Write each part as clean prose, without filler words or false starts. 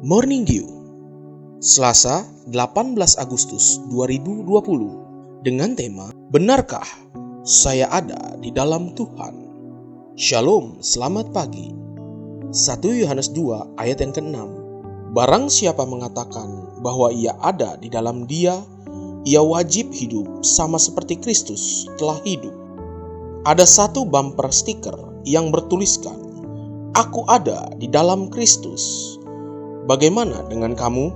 Morning Dew, Selasa 18 Agustus 2020 dengan tema Benarkah saya ada di dalam Tuhan? Shalom, selamat pagi. 1 Yohanes 2 ayat yang ke-6. Barang siapa mengatakan bahwa ia ada di dalam Dia, ia wajib hidup sama seperti Kristus telah hidup. Ada satu bumper stiker yang bertuliskan, "Aku ada di dalam Kristus." Bagaimana dengan kamu?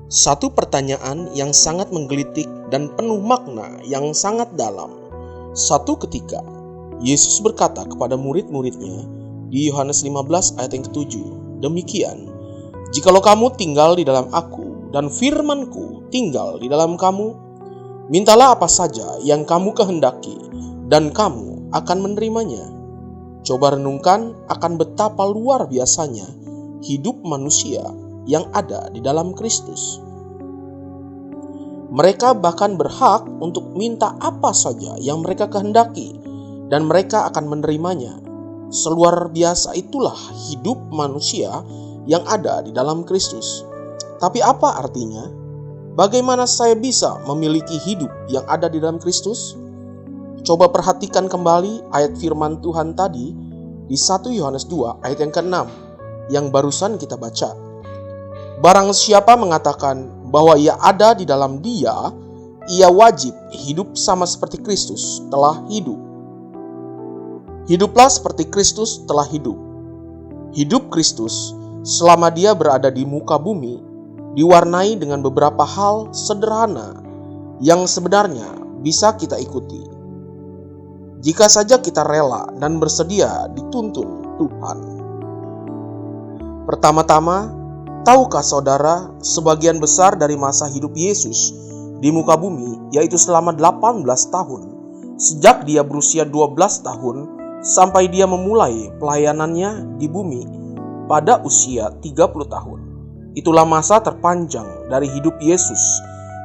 Satu pertanyaan yang sangat menggelitik dan penuh makna yang sangat dalam. Satu ketika, Yesus berkata kepada murid-muridnya di Yohanes 15 ayat yang ke-7, demikian, "Jikalau kamu tinggal di dalam aku dan firman-Ku tinggal di dalam kamu, mintalah apa saja yang kamu kehendaki dan kamu akan menerimanya." Coba renungkan akan betapa luar biasanya hidup manusia yang ada di dalam Kristus. Mereka bahkan berhak untuk minta apa saja yang mereka kehendaki dan mereka akan menerimanya. Seluar biasa itulah hidup manusia yang ada di dalam Kristus. Tapi apa artinya? Bagaimana saya bisa memiliki hidup yang ada di dalam Kristus? Coba perhatikan kembali ayat firman Tuhan tadi di 1 Yohanes 2 ayat yang ke-6 yang barusan kita baca. Barang siapa mengatakan bahwa ia ada di dalam Dia, ia wajib hidup sama seperti Kristus telah hidup. Hiduplah seperti Kristus telah hidup. Hidup Kristus selama Dia berada di muka bumi diwarnai dengan beberapa hal sederhana yang sebenarnya bisa kita ikuti jika saja kita rela dan bersedia dituntun Tuhan. Pertama-tama, tahukah saudara sebagian besar dari masa hidup Yesus di muka bumi, yaitu selama 18 tahun, sejak dia berusia 12 tahun sampai dia memulai pelayanannya di bumi pada usia 30 tahun. Itulah masa terpanjang dari hidup Yesus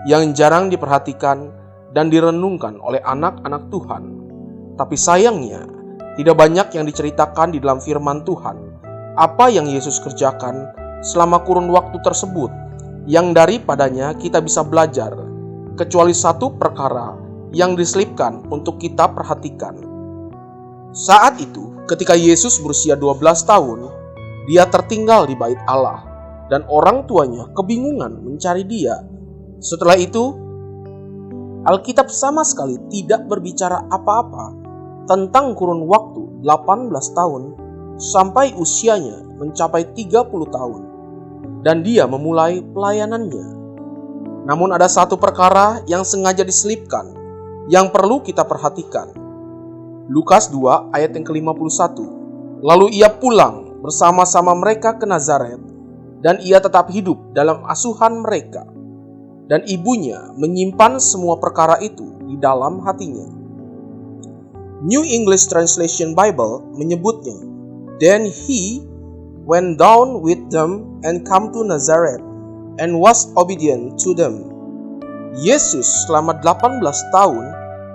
yang jarang diperhatikan dan direnungkan oleh anak-anak Tuhan. Tapi sayangnya, tidak banyak yang diceritakan di dalam firman Tuhan apa yang Yesus kerjakan selama kurun waktu tersebut yang daripadanya kita bisa belajar, kecuali satu perkara yang diselipkan untuk kita perhatikan. Saat itu, ketika Yesus berusia 12 tahun, dia tertinggal di bait Allah dan orang tuanya kebingungan mencari dia. Setelah itu, Alkitab sama sekali tidak berbicara apa-apa tentang kurun waktu 18 tahun sampai usianya mencapai 30 tahun dan dia memulai pelayanannya. Namun ada satu perkara yang sengaja diselipkan yang perlu kita perhatikan. Lukas 2 ayat yang ke-51. Lalu ia pulang bersama-sama mereka ke Nazaret dan ia tetap hidup dalam asuhan mereka. Dan ibunya menyimpan semua perkara itu di dalam hatinya. New English Translation Bible menyebutnya, "Then he went down with them and come to Nazareth and was obedient to them." Yesus selama 18 tahun,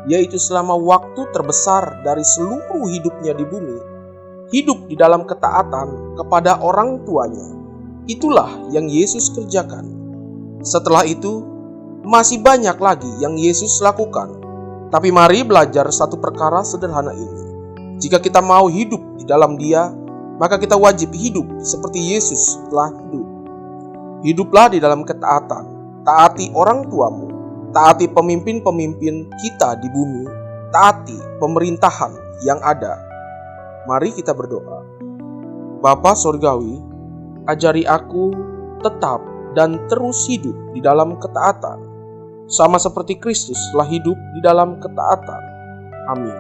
yaitu selama waktu terbesar dari seluruh hidupnya di bumi, hidup di dalam ketaatan kepada orang tuanya. Itulah yang Yesus kerjakan. Setelah itu, masih banyak lagi yang Yesus lakukan. Tapi mari belajar satu perkara sederhana ini. Jika kita mau hidup di dalam Dia, maka kita wajib hidup seperti Yesus telah hidup. Hiduplah di dalam ketaatan. Taati orang tuamu. Taati pemimpin-pemimpin kita di bumi. Taati pemerintahan yang ada. Mari kita berdoa. Bapa Sorgawi, ajari aku tetap dan terus hidup di dalam ketaatan, sama seperti Kristus telah hidup di dalam ketaatan. Amin.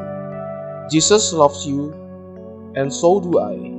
Jesus loves you, and so do I.